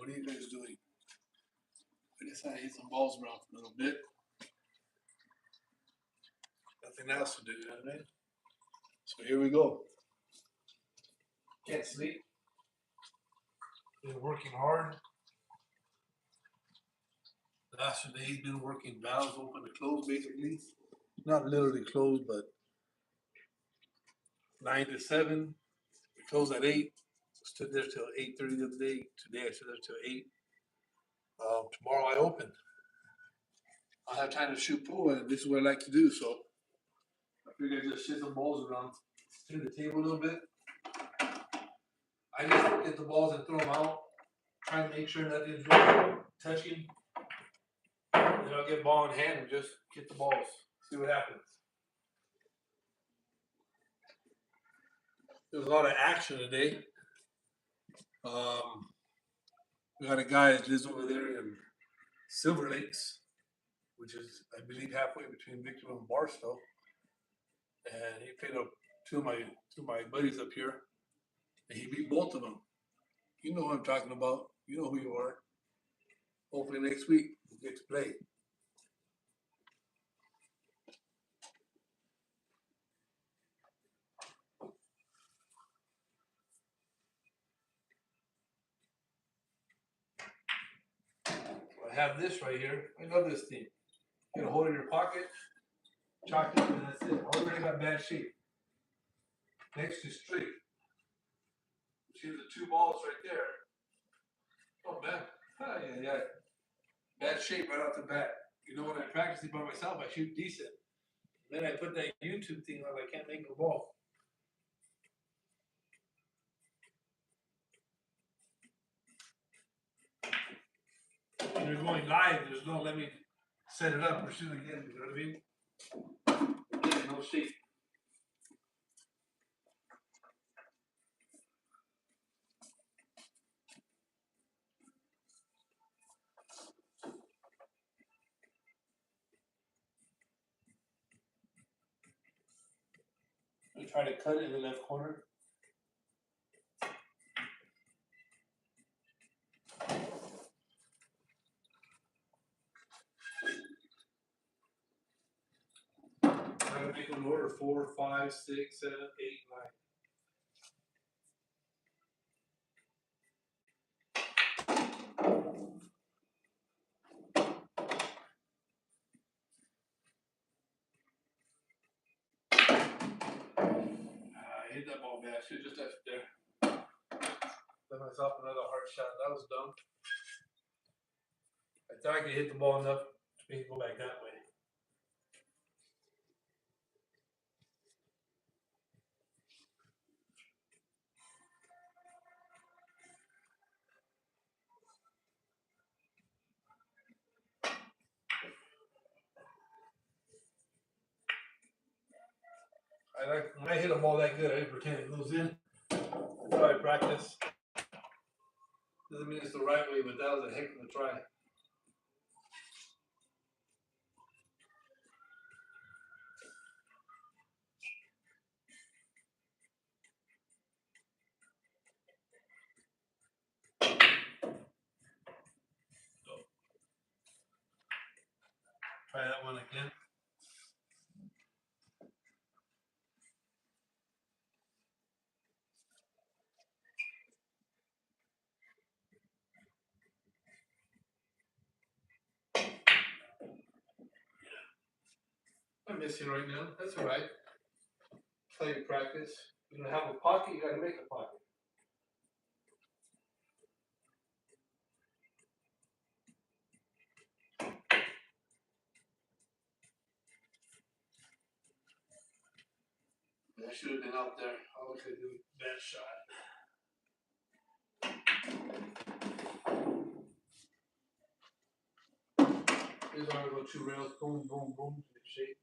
What are you guys doing? I decided to hit some balls around for a little bit. Nothing else to do, you know what I mean? So here we go. Can't sleep. Been working hard. The last few days been working valves open to close basically. Not literally closed, but 9 to 7. We closed at 8. Stood there till 8:30 the other day. Today I stood there till 8. Tomorrow I open. I'll have time to shoot pool, and this is what I like to do. So I figured I'd just shit some balls around, clear the table a little bit. I just get the balls and throw them out. Try and make sure nothing's really touching. Then I'll get ball in hand and just get the balls. See what happens. There's a lot of action today. We got a guy that lives over there in Silver Lakes, which is, I believe, halfway between Victorville and Barstow. And he played up two of my buddies up here, and he beat both of them. You know what I'm talking about. You know who you are. Hopefully next week we'll get to play. I have this right here. I love this thing. You can hold it in your pocket, chalk it, and that's it. Already got bad shape. Next to straight. See the two balls right there. Oh man. Yeah. Bad shape right off the bat. You know, when I practice it by myself, I shoot decent. Then I put that YouTube thing on, I can't make the ball. When you're going live, there's no let me set it up or shoot again, you know what I mean? Again, no shape. I try to cut it in the left corner. Try to make an order 4, 5, 6, 7, 8, 9. I hit that ball bad. Should just left it there. Let myself another hard shot. That was dumb. I thought I could hit the ball enough to make it go back that way. When I hit a ball that good, I didn't pretend it goes in. That's how I practice. Doesn't mean it's the right way, but that was a heck of a try. So, try that one again. I'm missing right now. That's all right. Play your practice. You don't have a pocket, you gotta make a pocket. I should have been out there. I wish I did a bad shot. Here's how I go 2 rails, boom, boom, boom, in shape.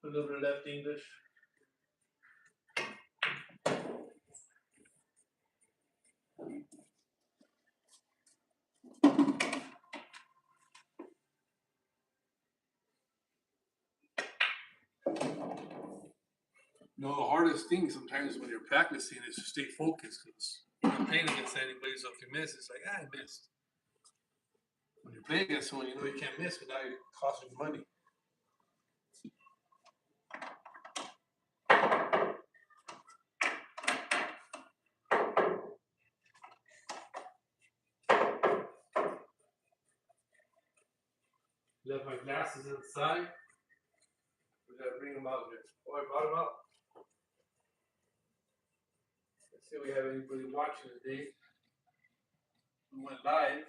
A little bit of left English. No, the hardest thing sometimes when you're practicing is to stay focused because you're playing against anybody, so if you miss, it's like, I missed. When you're playing against someone, you know you can't miss, but now you're costing you money. Left my glasses inside. We gotta bring them out here. Oh, I brought them out. Let's see if we have anybody watching today. We went live.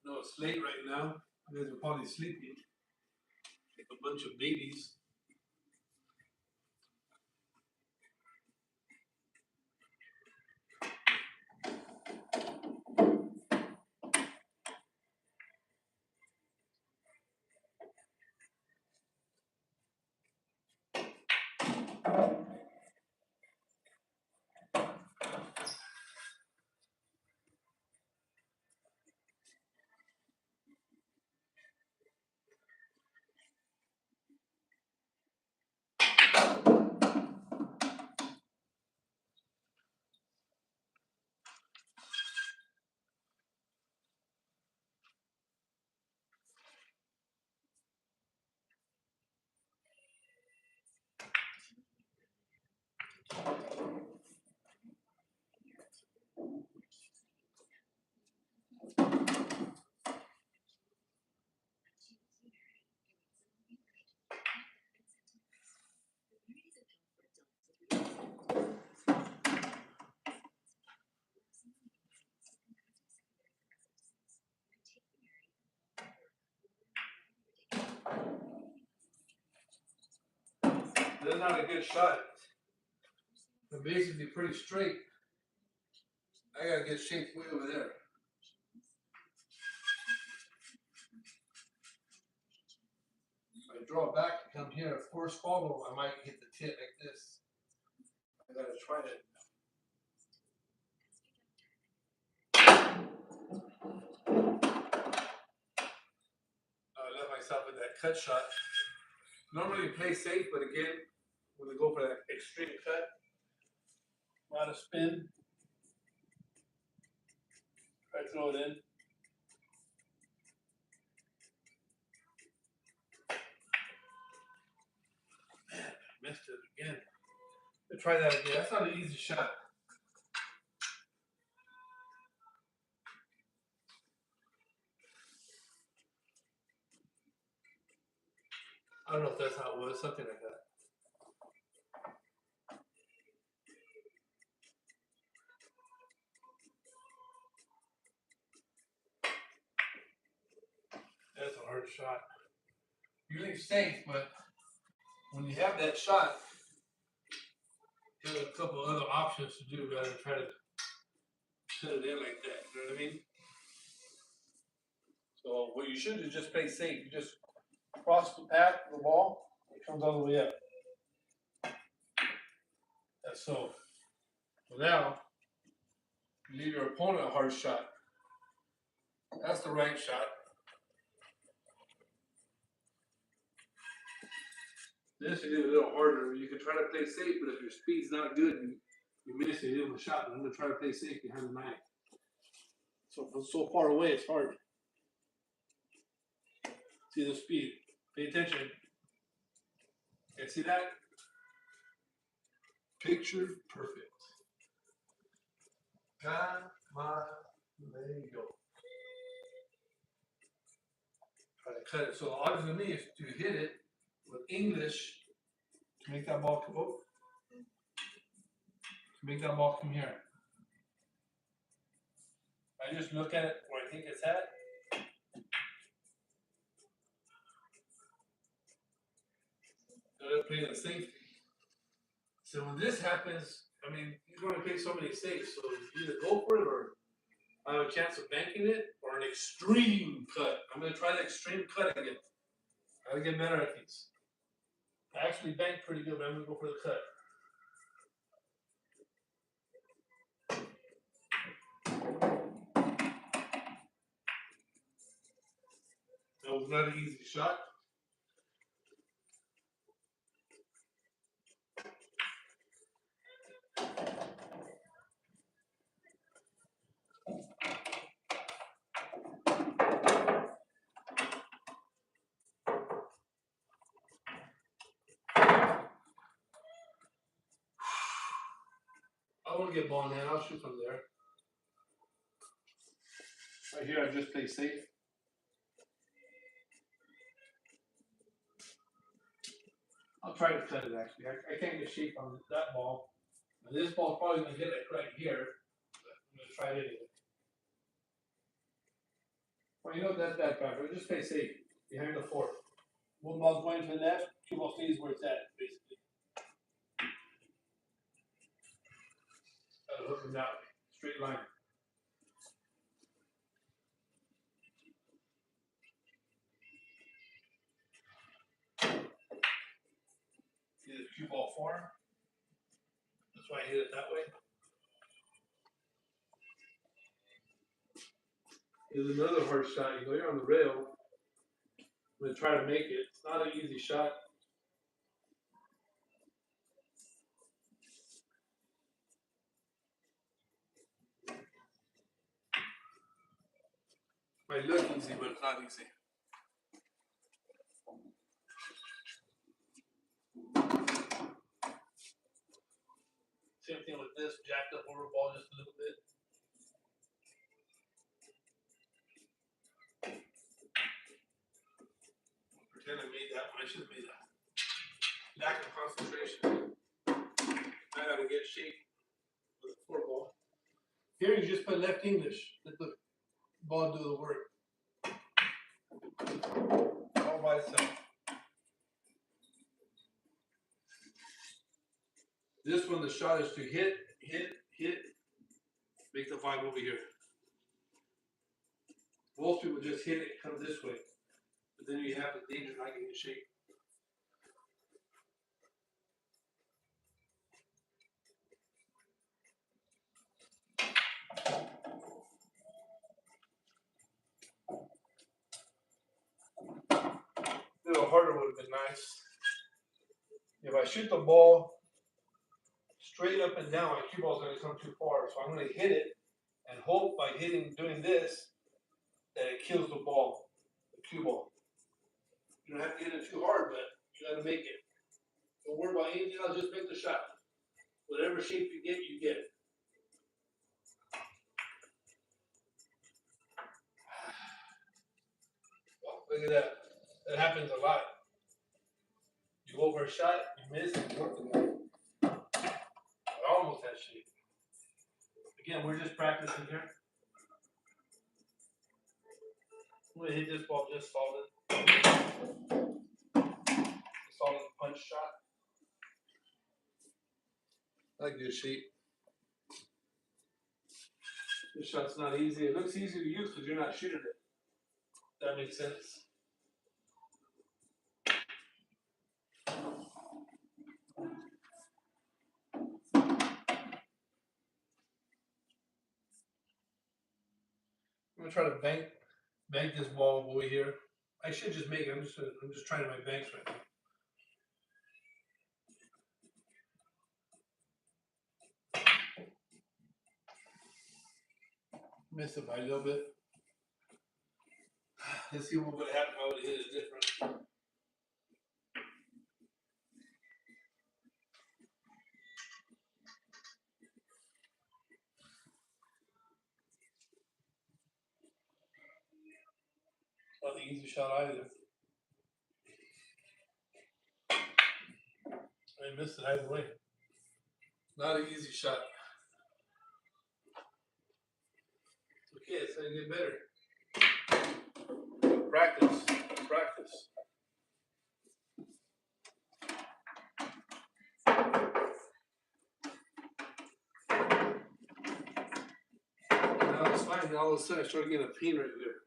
No, it's late right now. You guys are probably sleeping. Like a bunch of babies. That's not a good shot. They're basically pretty straight. I gotta get shaped way over there. If I draw back and come here, force follow, I might hit the tip like this. I gotta try it. I left myself with that cut shot. Normally you play safe, but again, when we go for that extreme cut, a lot of spin. Try to throw it in. Man, I missed it again. Let's try that again. That's not an easy shot. I don't know if that's how it was, something like that. That's a hard shot. Usually safe, but when you have that shot, you have a couple other options to do rather than try to set it in like that. You know what I mean? So what you should do is just play safe. You just cross the path of the ball, it comes all the way up. That's so. So now you leave your opponent a hard shot. That's the right shot. This is a little harder. You can try to play safe, but if your speed's not good and you miss it, you have a shot. But I'm gonna try to play safe behind the knife. So from so far away, it's hard. See the speed. Pay attention. Okay, see that? Picture perfect. There you go. Try to cut it. So all you need is to hit it with English to make that ball come up. To make that ball come here. I just look at it where I think it's at. Play the safety. So when this happens, I mean, he's going to play so many safes. So you either go for it or I have a chance of banking it or an extreme cut. I'm going to try the extreme cut again. I gotta get better at these. I actually banked pretty good, but I'm going to go for the cut. was not an easy shot. I want to get ball in hand. I'll shoot from there. Right here, I just play safe. I'll try to cut it actually. I can't get shape on that ball. And this ball's probably going to hit it right here. But I'm going to try it anyway. Well, you know that's bad practice. Just play safe behind the fourth. One ball's going to the left, two ball stays where it's at, basically. Gotta hook them that way. Straight line. See the cue ball form? That's why I hit it that way. Here's another hard shot. You know, you're on the rail. I'm going to try to make it. It's not an easy shot. Might look easy, but it's not easy. Same thing with this, jacked up over ball just a little bit. Pretend I made that one. I should have made that. Lack of concentration. I gotta get shape with a four ball. Here you just play left English. Let the ball do the work. All by itself. This one, the shot is to hit, make the vibe over here. Most people just hit it, come this way. But then you have the danger of not getting shape. A little harder would have been nice. If I shoot the ball straight up and down, my cue ball is going to come too far. So I'm going to hit it and hope by doing this, that it kills the ball, the cue ball. You don't have to hit it too hard, but you got to make it. Don't worry about anything else, just make the shot. Whatever shape you get, you get. Well, look at that. That happens a lot. You go for a shot, you miss, and you work the ball. I almost had shape. Again, we're just practicing here. I'm going to hit this ball just solid. Solid punch shot. I like this shape. This shot's not easy. It looks easy to use because you're not shooting it. That makes sense. I'm gonna try to bank this ball over here. I should just make it. I'm just trying my banks right now. Missed it by a little bit. Let's see what would happen if I would have hit it different. Not the easy shot either. I missed it either way. Not an easy shot. It's okay, it's gonna get better. Practice. Now it's fine. Now all of a sudden I started getting a pain right there.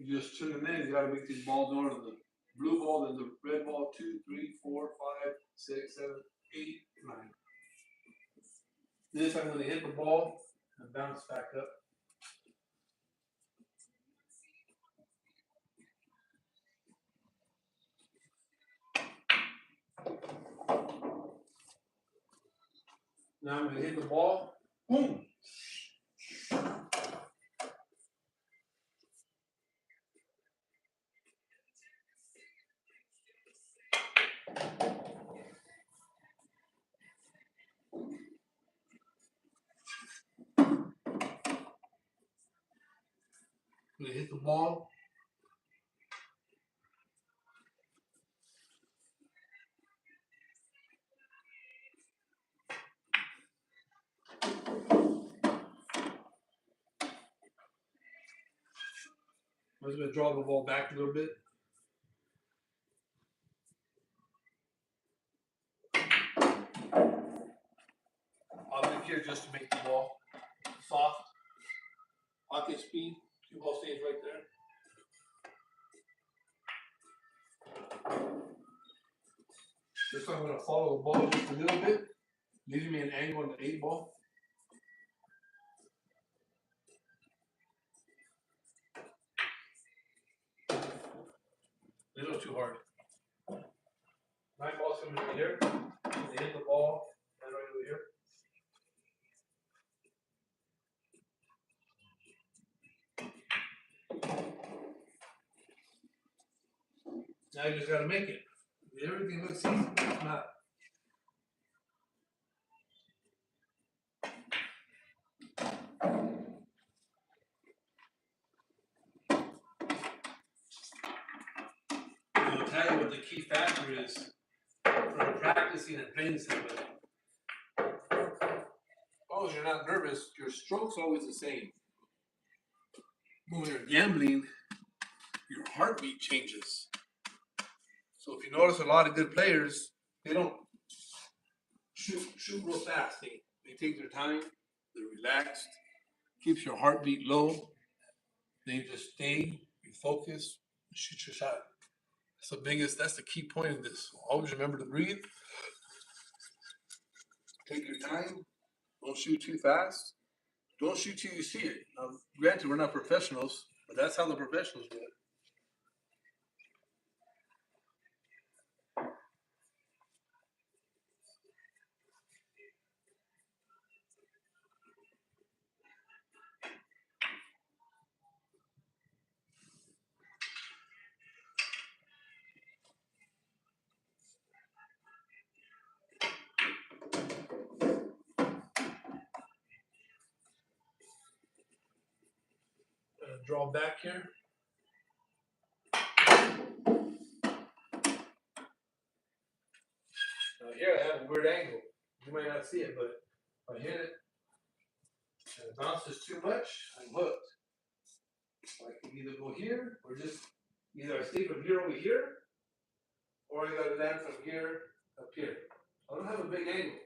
You just turn them in. You gotta make these balls in order. The blue ball, then the red ball. 2, 3, 4, 5, 6, 7, 8, 9. This I'm gonna hit the ball and bounce back up. Now I'm gonna hit the ball. Boom. I'm gonna hit the ball. I'm just gonna draw the ball back a little bit. I'll click here just to make the ball soft. Pocket speed. Two ball stays right there. Just I'm gonna follow the ball just a little bit, leaving me an angle on the 8 ball. A little too hard. 9 balls coming over here. They hit the ball and right over here. Now you just gotta make it. Everything looks easy, but it's not. I'll tell you what the key factor is for practicing and playing somebody. As long as you're not nervous, your stroke's always the same. When you're gambling, your heartbeat changes. So if you notice a lot of good players, they don't shoot real fast. They take their time, they're relaxed, keeps your heartbeat low. They just stay, you focus, shoot your shot. That's the key point of this. Always remember to breathe. Take your time. Don't shoot too fast. Don't shoot till you see it. Now, granted, we're not professionals, but that's how the professionals do it. Draw back here. Now here I have a weird angle. You might not see it, but if I hit it and it bounces too much, I'm hooked. I can either go here or just either I stay from here over here, or I gotta land from here up here. I don't have a big angle.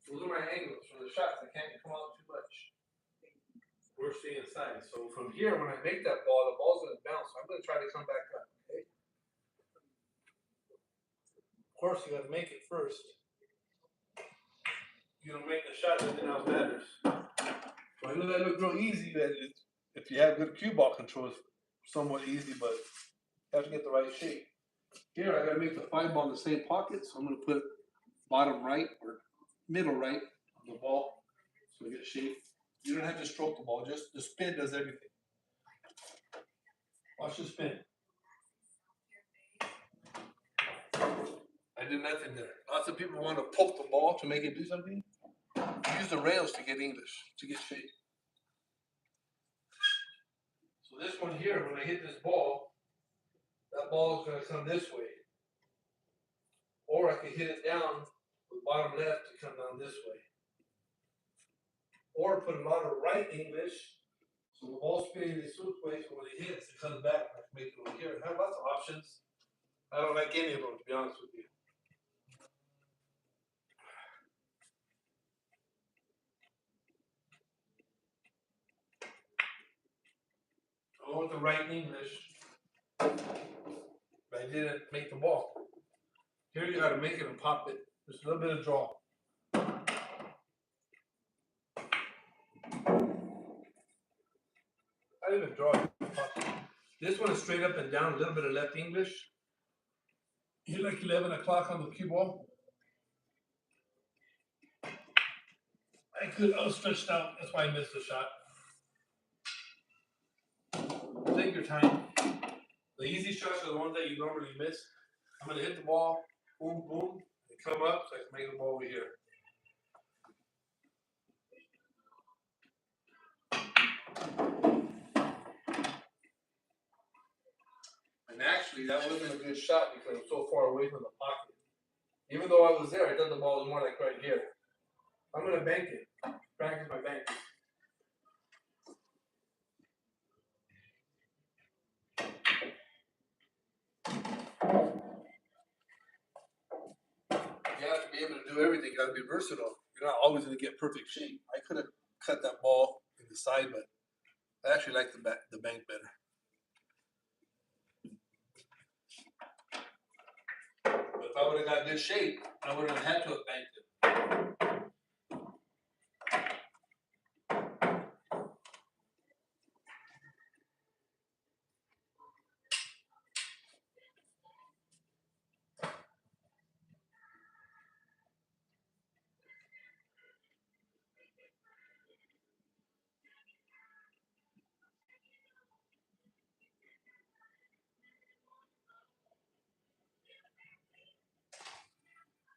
Those are my angles for the shots. I can't come out too much. We're staying inside. So from here, when I make that ball, the ball's gonna bounce. I'm gonna try to come back up. Okay. Of course, you gotta make it first. You don't make the shot, nothing else matters. So I know that looks real easy. That if you have good cue ball control, it's somewhat easy, but you have to get the right shape. Here, I gotta make the 5 ball in the same pocket, so I'm gonna put bottom right or middle right on the ball, so we get shape. You don't have to stroke the ball; just the spin does everything. Watch the spin. I did nothing there. Lots of people want to poke the ball to make it do something. Use the rails to get English, to get shape. So this one here, when I hit this ball, that ball is going to come this way. Or I could hit it down with bottom left to come down this way. Or put a lot of right English, so the ball's spinning this way, so when it hits, it comes back. I can make it over here. I have lots of options. I don't like any of them, to be honest with you. One more to write in English, but I didn't make the ball. Here you gotta make it and pop it. Just a little bit of draw. I didn't even draw it. This one is straight up and down, a little bit of left English. Hit like 11 o'clock on the cue ball. I was stretched out. That's why I missed the shot. Take your time. The easy shots are the ones that you normally miss. I'm going to hit the ball, boom, boom, and come up so I can make the ball over here. And actually, that wasn't a good shot because I'm so far away from the pocket. Even though I was there, I thought the ball was more like right here. I'm going to bank it. Practice my bank. You have to be able to do everything. You got to be versatile. You're not always going to get perfect shape. I could have cut that ball in the side, but I actually like the bank better. But if I would have got good shape, I would have had to have banked it.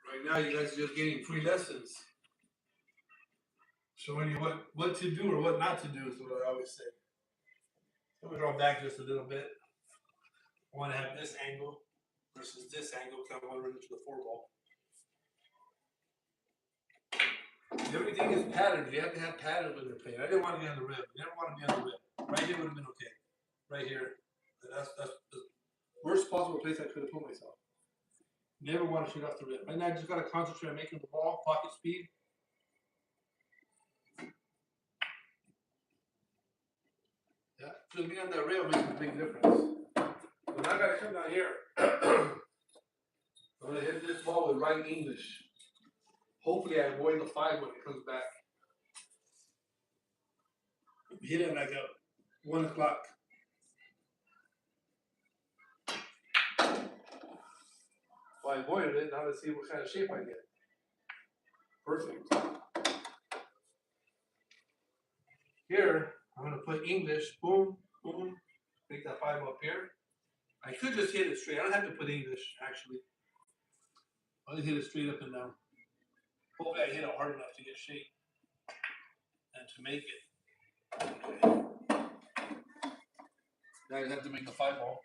Right now, you guys are just getting free lessons, showing you what to do or what not to do is what I always say. I'm gonna draw back just a little bit. I want to have this angle versus this angle because I want to run into the four ball. Everything is patterned. You have to have pattern when you're playing. I didn't want to be on the rim. You never want to be on the rim. Right here would have been okay. Right here. That's the worst possible place I could have put myself. Never want to shoot off the rim. Right now, I just got to concentrate on making the ball, pocket speed. Yeah, just being on that rail makes a big difference. So now I got to come down here. I'm going to hit this ball with right English. Hopefully, I avoid the 5 when it comes back. Hit it like a 1 o'clock. So I avoided it. Now let's see what kind of shape I get. Perfect. Here, I'm going to put English. Boom, boom. Make that 5 up here. I could just hit it straight. I don't have to put English, actually. I'll just hit it straight up and down. Hopefully, I hit it hard enough to get shape and to make it. Okay. Now you have to make the 5 ball.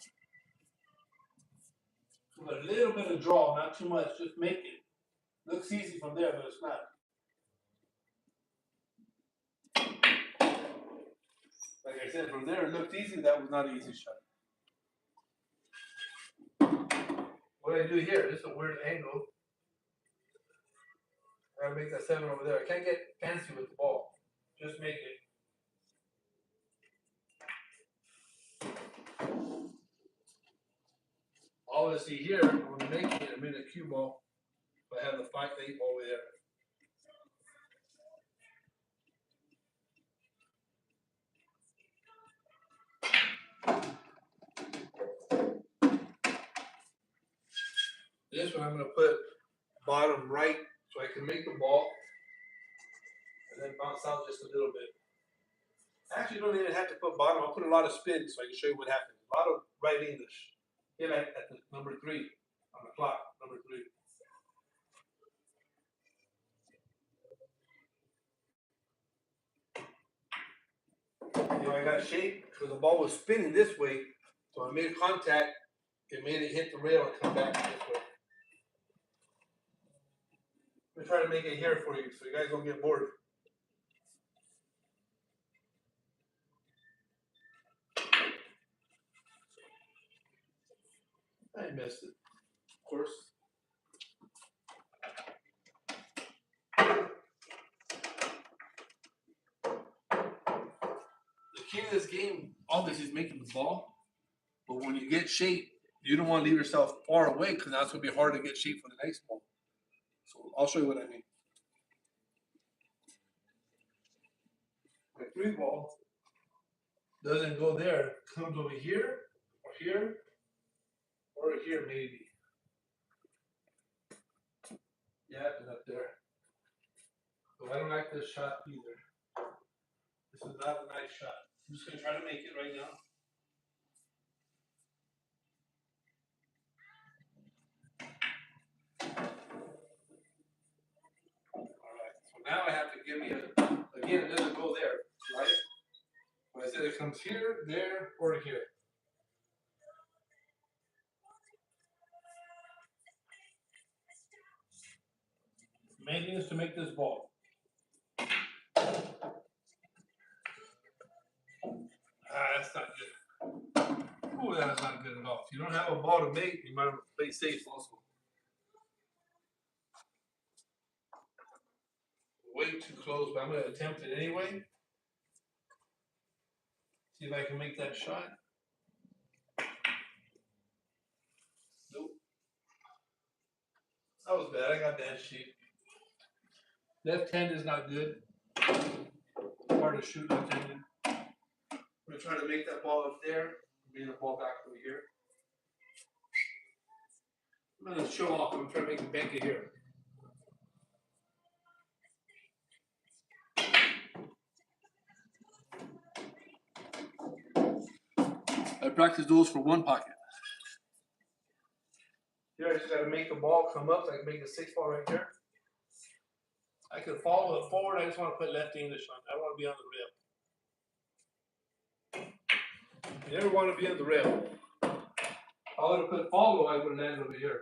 With a little bit of draw, not too much. Just make it. Looks easy from there, but it's not. Like I said, from there it looked easy. That was not an easy shot. What I do here, this is a weird angle. I gotta make that 7 over there. I can't get fancy with the ball. Just make it. Obviously here, I'm gonna make it. I'm in a cue ball. But I have the 5-8 ball over there. This one I'm gonna put bottom right so I can make the ball and then bounce out just a little bit. I actually don't even have to put bottom. I'll put a lot of spin so I can show you what happens. A lot of right English. Hit at the number 3 on the clock. Number 3. You know, I got shape because the ball was spinning this way, so I made contact. It made it hit the rail and come back this way. I'm trying to make it here for you so you guys don't get bored. I missed it, of course. The key to this game, obviously, is making the ball. But when you get shape, you don't want to leave yourself far away because that's going to be hard to get shape for the next ball. So I'll show you what I mean. The 3 ball doesn't go there, comes over here, or here maybe. Yeah, and up there. But I don't like this shot either. This is not a nice shot. I'm just gonna try to make it right now. Alright, so now I have to give me again, it doesn't go there, right? But I said it comes here, there, or here. Main thing is to make this ball. That's not good. Oh, that's not good at all. If you don't have a ball to make, you might play safe also. Way too close, but I'm going to attempt it anyway. See if I can make that shot. Nope. That was bad. I got bad shape. Left hand is not good. Hard to shoot left handed. I'm going to try to make that ball up there. Bring the ball back over here. I'm going to show off. I'm going to try to make it bank it here. I practice those for one pocket. Here I just got to make the ball come up so I can make the 6 ball right here. I can follow it forward. I just want to put left English on. I don't want to be on the rail. You never want to be on the rail. If I would have put follow, I would have landed over here.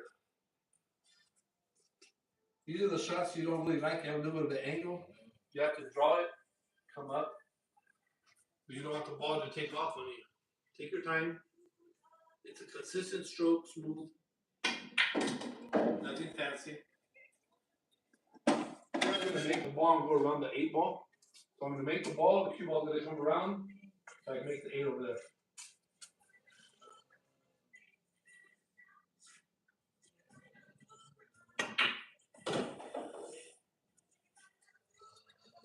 These are the shots you don't really like. You have a little bit of the angle. You have to draw it, come up. But you don't want the ball to take off on you. Take your time. It's a consistent stroke, smooth. Nothing fancy. I'm going to make the ball and go around the 8 ball. So I'm going to make the ball, the cue ball is going to come around. So I can make the 8 over there.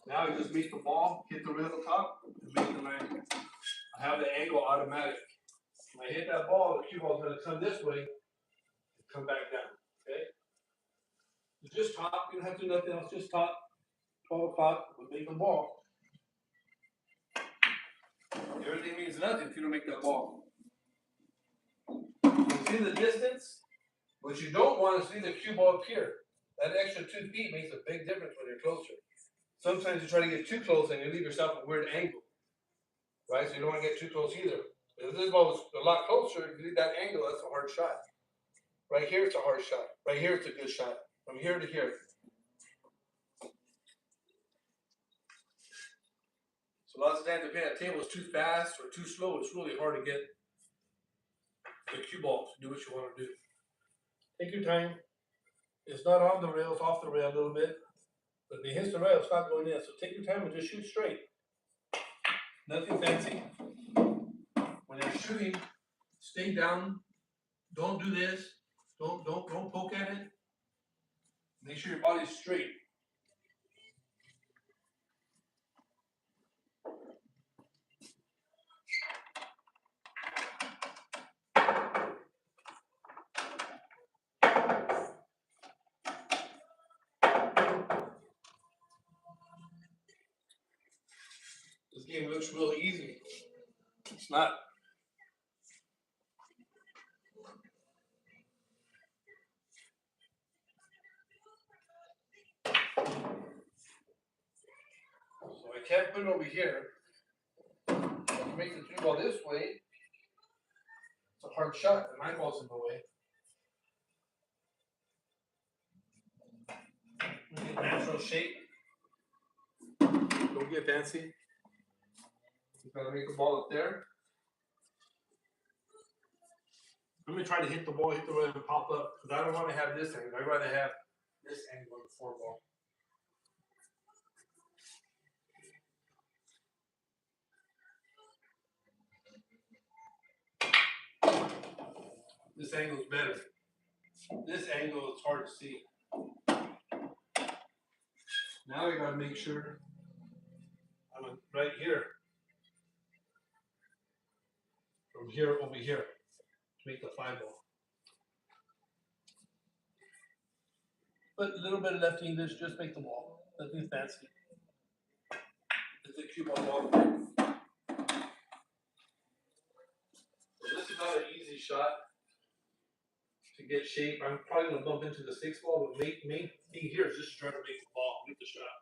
Now I just make the ball, hit the rail at the top, and make the landing. I have the angle automatic. When I hit that ball, the cue ball is going to come this way and come back down. Okay? So just top, you don't have to do nothing else, just top, 12 o'clock, we'll make the ball. Everything means nothing if you don't make that ball. You see the distance? What you don't want is to see the cue ball up here. That extra 2 feet makes a big difference when you're closer. Sometimes you try to get too close and you leave yourself a weird angle. Right? So you don't want to get too close either. If this ball was a lot closer, if you leave that angle, that's a hard shot. Right here, it's a hard shot. Right here, it's a good shot. From here to here. So lots of times, if the table is too fast or too slow, it's really hard to get the cue ball to do what you want to do. Take your time. It's not on the rail, it's off the rail a little bit. But if it hits the rail, it's not going in. So take your time and just shoot straight. Nothing fancy. When you're shooting, stay down. Don't do this. Don't poke at it. Make sure your body's straight. This game looks really easy. It's not. So I can't put it over here. I can make the cue ball this way. It's a hard shot. The 9 ball's in the way. Get natural shape. Don't get fancy. You gotta make the ball up there. I'm gonna try to hit the ball, hit the rail, and pop up because I don't want to have this angle. I'd rather have this angle on the 4 ball. This angle is better. This angle is hard to see. Now I gotta make sure I'm right here. From here over here to make the 5-ball. But a little bit of left English, just make the ball. Nothing fancy. It's a cue ball. So this is not an easy shot to get shape. I'm probably gonna bump into the 6-ball, but main thing here is just trying to make the ball, make the shot.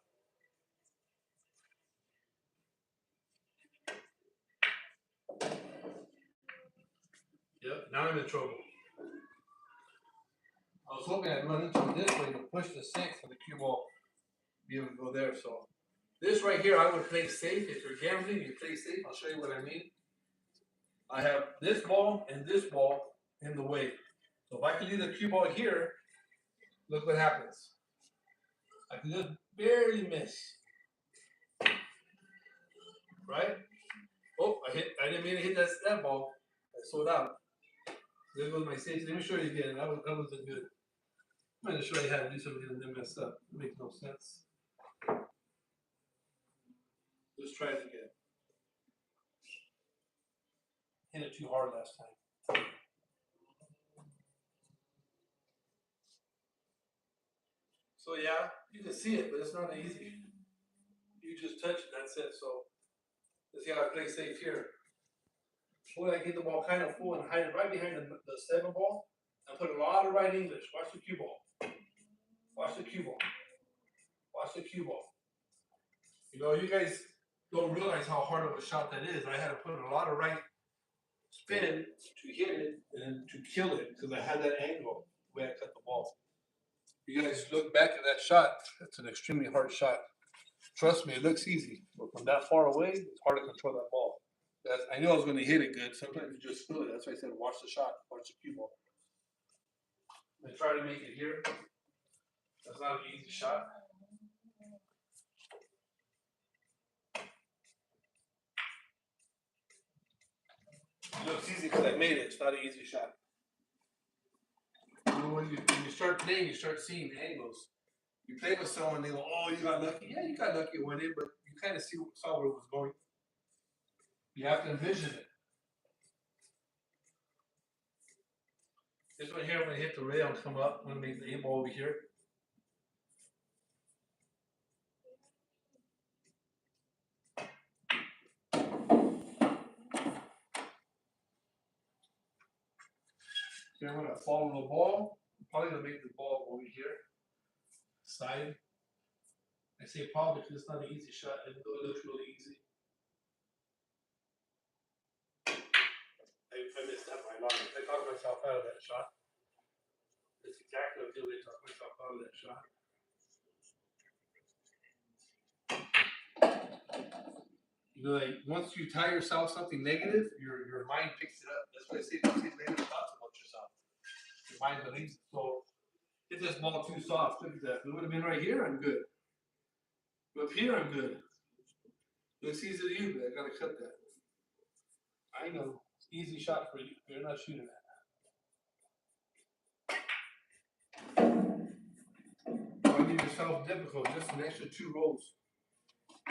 Yep, now I'm in trouble. I was hoping I'd run into it this way to push the 6 and the cue ball be able to go there. So this right here, I would play safe. If you're gambling, you play safe. I'll show you what I mean. I have this ball and this ball in the way. So if I can leave the cue ball here, look what happens. I can just barely miss. Right? Oh, I didn't mean to hit that ball. I sold out. There goes my safety. Let me show you again. That wasn't good. I'm going to show you how to do something and then mess up. It makes no sense. Let's try it again. Hit it too hard last time. So yeah, you can see it, but it's not easy. You just touch it, that's it. So let's see how I play safe here. When I get the ball kind of full and hide it right behind the 7 ball, I put a lot of right English. Watch the cue ball. Watch the cue ball. Watch the cue ball. You know, you guys don't realize how hard of a shot that is. I had to put a lot of right spin to hit it and to kill it because I had that angle the way I cut the ball. You guys look back at that shot, it's an extremely hard shot. Trust me, it looks easy, but from that far away, it's hard to control that ball. I knew I was going to hit it good. Sometimes you just feel it. That's why I said watch the shot, watch the cue ball. I try to make it here. That's not an easy shot. It looks easy because I made it. It's not an easy shot. You know, when you start playing, you start seeing the angles. You play with someone, they go, "Oh, you got lucky." Yeah, you got lucky when it, but you kind of saw where it was going. You have to envision it. This one here, I'm going to hit the rail and come up. I'm going to make the 8-ball over here. Okay, I'm going to follow the ball. I'm probably going to make the ball over here. Side. I say probably because it's not an easy shot, even though it looks really easy. I missed that by a lot. I talked myself out of that shot. That's exactly what I did. I talked myself out of that shot. You know, like once you tell yourself something negative, your mind picks it up. That's why I say don't say negative thoughts about yourself. Your mind believes it. So hit this ball too soft. Look at that. If it would have been right here, I'm good. But up here, I'm good. Looks easy to you, but I gotta cut that. I know. It's an easy shot for you. You're not shooting that. Don't give yourself difficult, just an extra 2 rolls. I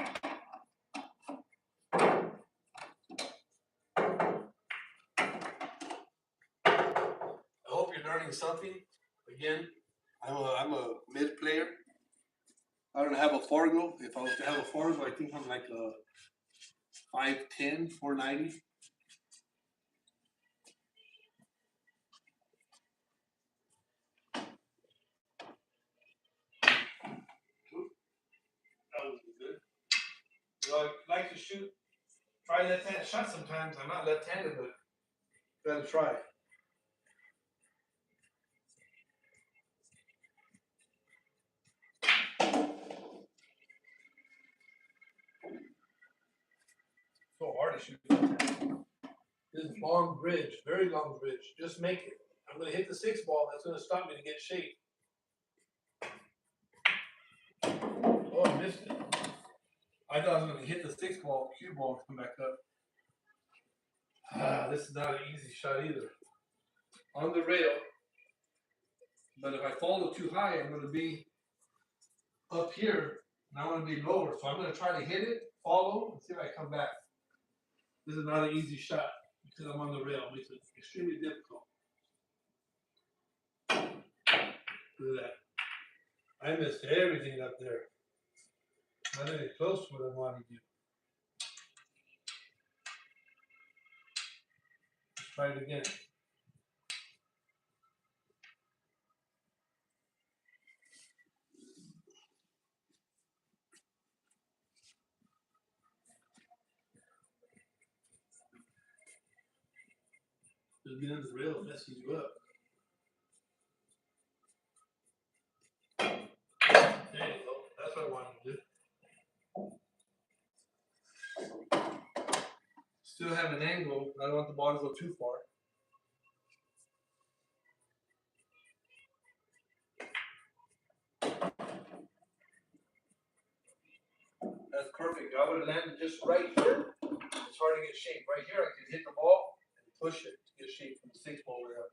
hope you're learning something. Again, I'm a mid player. I don't have a Fargo. If I was to have a Fargo, I think I'm like a 5'10", 490. That would be good. You know, I like to shoot, try left-handed shots sometimes. I'm not left-handed, but gotta try. So hard to shoot. This long bridge, very long bridge. Just make it. I'm gonna hit the 6-ball. That's gonna stop me to get shape. Oh, I missed it. I thought I was gonna hit the 6-ball, cue ball, and come back up. This is not an easy shot either. on the rail. But if I follow too high, I'm going to be up here, and I want to be lower. So I'm going to try to hit it, follow, and see if I come back. This is not an easy shot because I'm on the rail. It makes it extremely difficult. Look at that. I missed everything up there. Not even close to what I wanted to do. Let's try it again. Just being on the rail messes you up. There you go. That's what I wanted to do. Still have an angle. I don't want the ball to go too far. That's perfect. I would have landed just right here. It's hard to get shape. Right here, I could hit the ball and push it to get shape from the 6-ball there.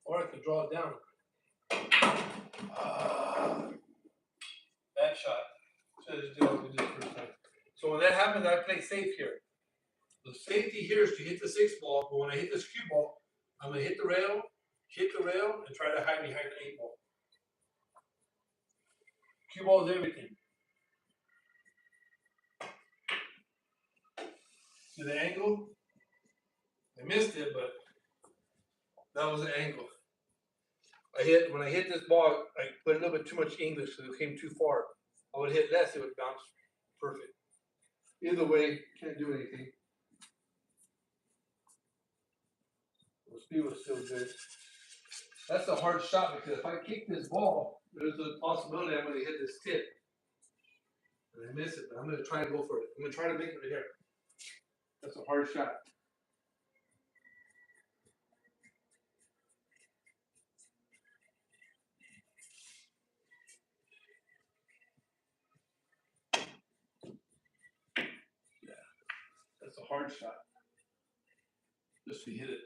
Or I could draw it down. Bad shot. Should have just did what we did first time. So when that happens, I play safe here. The safety here is to hit the 6-ball, but when I hit this cue ball, I'm going to hit the rail, and try to hide behind the 8-ball. Cue ball is everything. See the angle? I missed it, but that was the angle. When I hit this ball, I put a little bit too much English, so it came too far. I would hit less, it would bounce perfect. Either way, can't do anything. The speed was still good. That's a hard shot because if I kick this ball, there's a possibility I'm going to hit this tip. And I miss it, but I'm going to try and go for it. I'm going to try to make it right here. That's a hard shot. Yeah, that's a hard shot. Just to hit it.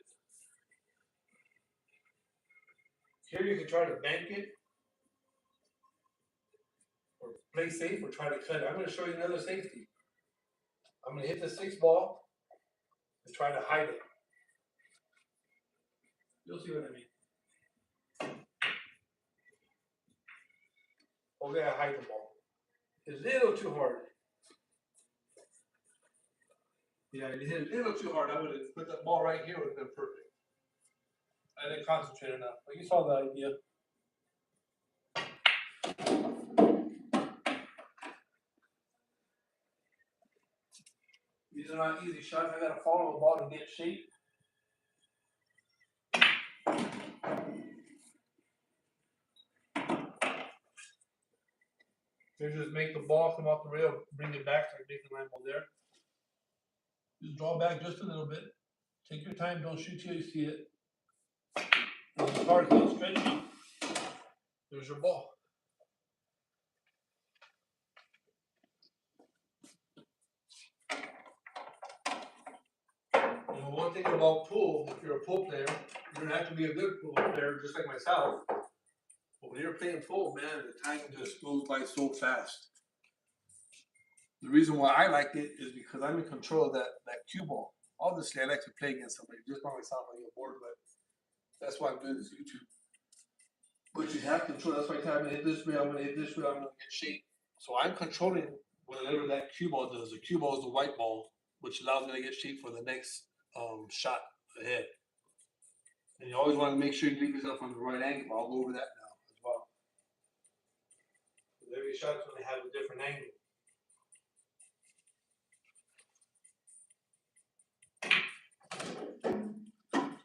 Here you can try to bank it, or play safe, or try to cut it. I'm going to show you another safety. I'm going to hit the 6-ball and try to hide it. You'll see what I mean. Okay, I hide the ball. It's a little too hard. Yeah, you hit a little too hard. I would have put that ball right here, would have been perfect. I didn't concentrate enough, but you saw the idea. These are not easy shots. I gotta follow the ball to get shape. You just make the ball come off the rail, bring it back, like making line ball there. Just draw back just a little bit. Take your time, don't shoot till you see it. When the card goes stretchy, there's your ball. And one thing about pool, if you're a pool player, you're gonna have to be a good pool player, just like myself. But when you're playing pool, man, the time just goes by so fast. The reason why I like it is because I'm in control of that cue ball. Obviously, I like to play against somebody. Just by myself, I get bored, but that's why I'm doing this YouTube. But you have control. That's why I'm gonna hit this way. I'm gonna hit this way. I'm gonna get shape. So I'm controlling whatever that cue ball does. The cue ball is the white ball, which allows me to get shape for the next shot ahead. And you always want to make sure you leave yourself on the right angle. I'll go over that now as well. Every shot's going to have a different angle.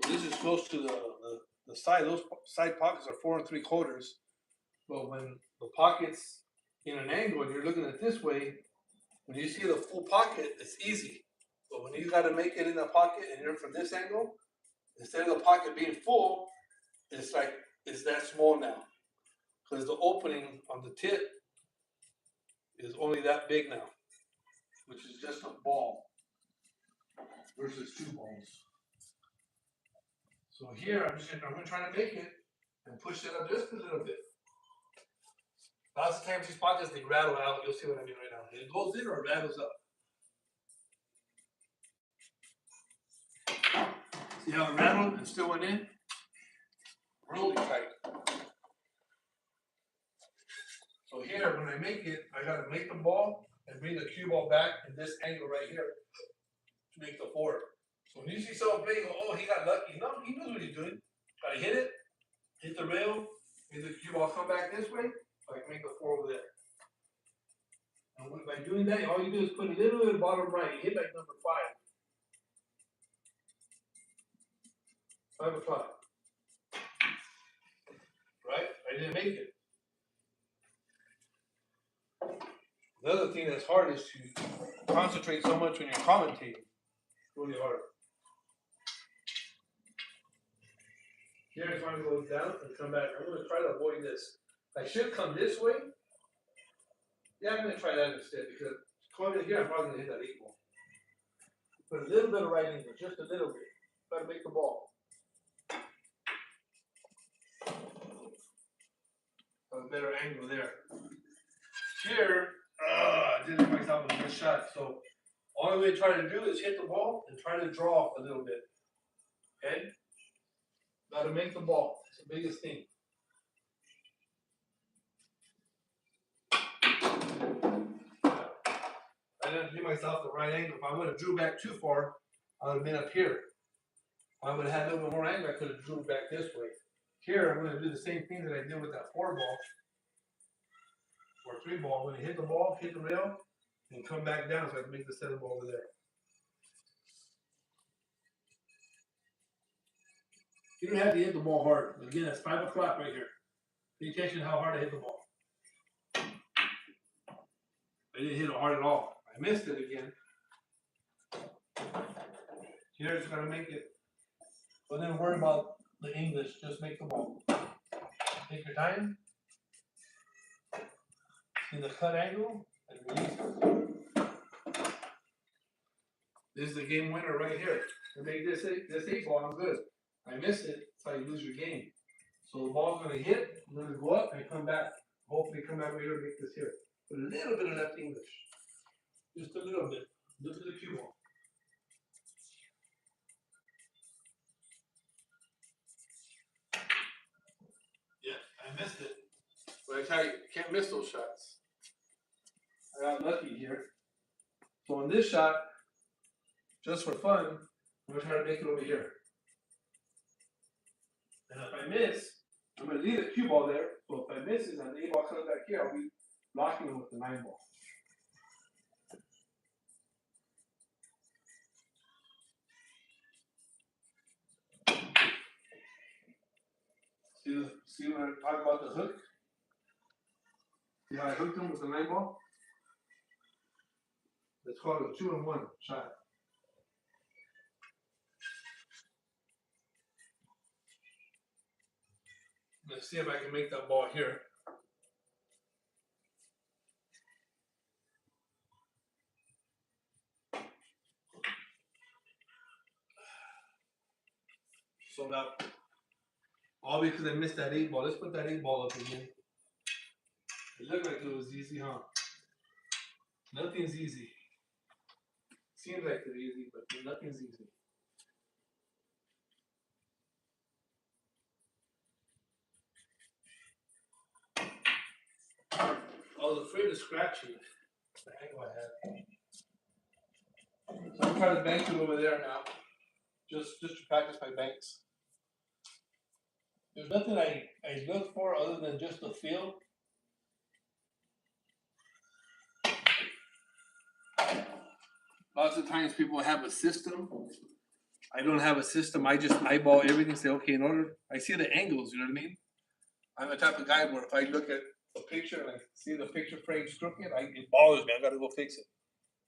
So this is close to the side. Those side pockets are 4 3/4. But when the pocket's in an angle and you're looking at it this way, when you see the full pocket, it's easy. But when you got to make it in the pocket and you're from this angle, instead of the pocket being full, it's like it's that small now. Because the opening on the tip is only that big now, which is just a ball versus 2 balls. So here, I'm gonna try to make it and push it up just a little bit. Lots of times these pockets, they rattle out. You'll see what I mean right now. It goes in or it rattles up. See how it rattled and still went in? Really tight. So here, when I make it, I gotta make the ball and bring the cue ball back in this angle right here to make the four. So when you see someone playing, oh, he got lucky. No, he knows what he's doing. Gotta hit it, hit the rail, make the cue ball come back this way, so I can make the four over there. And by doing that, all you do is put a little bit bottom right. You hit like number 5. 5 o'clock. Right? I didn't make it. The other thing that's hard is to concentrate so much when you're commentating. It's really hard. Here it's going to go down and come back. I'm going to try to avoid this. I should come this way. Yeah, I'm going to try that instead because coming in here, I'm probably going to hit that 8 ball. Put a little bit of right angle, just a little bit. Try to make the ball. A better angle there. Here, I did it myself with this shot. So all I'm going to try to do is hit the ball and try to draw a little bit. Okay? Got to make the ball. It's the biggest thing. I didn't give myself the right angle. If I would have drew back too far, I would have been up here. If I would have had a little bit more angle, I could have drew back this way. Here, I'm going to do the same thing that I did with that 4 ball or 3 ball. I'm going to hit the ball, hit the rail, and come back down so I can make the 7 ball over there. You don't have to hit the ball hard. But again, that's 5 o'clock right here. Pay attention to how hard I hit the ball. I didn't hit it hard at all. I missed it again. Here, it's going to make it. But then worry about the English. Just make the ball. Take your time. See the cut angle and release it. This is the game winner right here. To make this 8 ball, I'm good. I missed it, so you lose your game. So the ball's going to hit, I'm going to go up and come back. Hopefully come back over here and make this here. Put a little bit of left English. Just a little bit. Look at the cue ball. Yeah, I missed it. But I tell you, you can't miss those shots. I got lucky here. So on this shot, just for fun, I'm going to try to make it over here. And if I miss, I'm going to leave the cue ball there. So if I miss it and the 8 ball comes back here, I'll be blocking it with the 9 ball. See when I talk about the hook? See how I hooked him with the 9 ball? It's called a 2-in-1 shot. Let's see if I can make that ball here. So now, all because I missed that 8 ball. Let's put that 8 ball up again. It looked like it was easy, huh? Nothing's easy. Seems like it's easy, but nothing's easy. I was afraid of scratching the angle I had. So I'm trying to bank it over there now. Just to practice my banks. There's nothing I look for other than just the feel. Lots of times people have a system. I don't have a system. I just eyeball everything. Say, okay, in order, I see the angles. You know what I mean? I'm the type of guy where if I look at a picture and I see the picture frame crooked, it bothers me. I got to go fix it.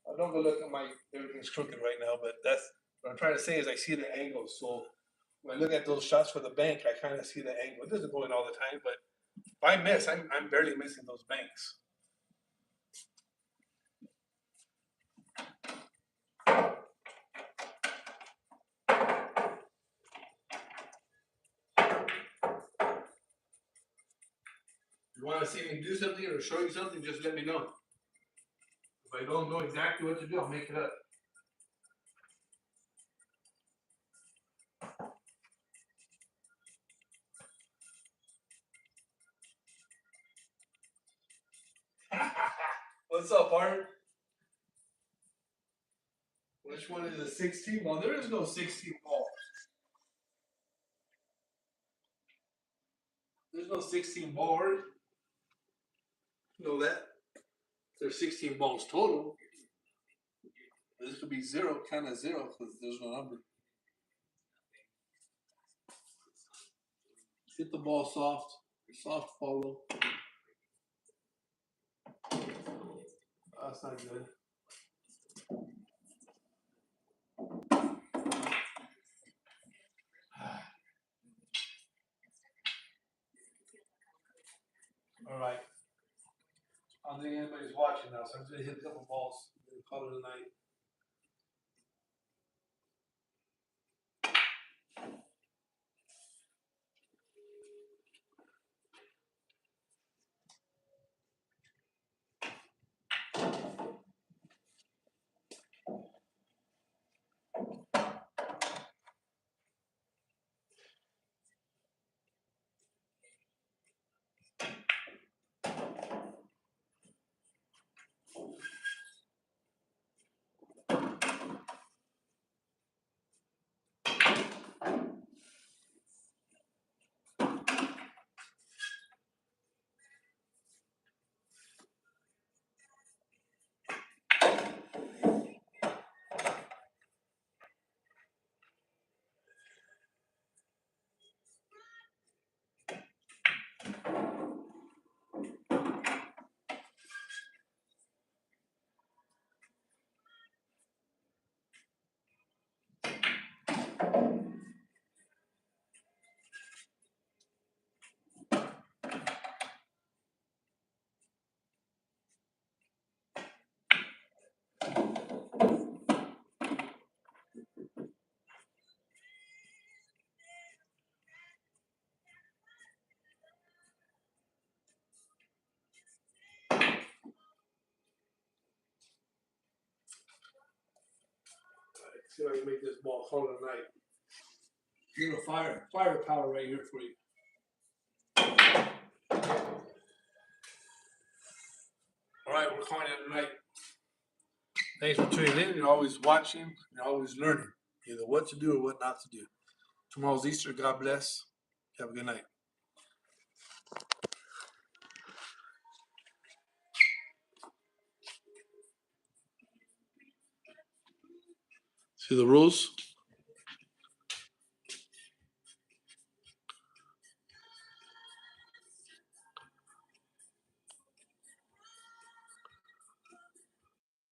I don't go look at everything's crooked right now, but that's what I'm trying to say is I see the angles. So when I look at those shots for the bank, I kind of see the angle. It doesn't go in all the time, but if I miss, I'm barely missing those banks. you want to see me do something or show you something, just let me know. If I don't know exactly what to do, I'll make it up. What's up, Art? Which one is a 16 ball? There is no 16 balls. There's no 16 ball, Art. You know that? There's 16 balls total. This could be zero, kind of zero, because there's no number. Hit the ball soft. Soft follow. That's not good. All right. I don't think anybody's watching now, so I'm just gonna hit a couple balls and call it a night. See if I can make this ball call it a night. A little firepower right here for you. All right, we're calling it a night. Thanks for tuning in. You're always watching. You're always learning either what to do or what not to do. Tomorrow's Easter. God bless. Have a good night. See the rules?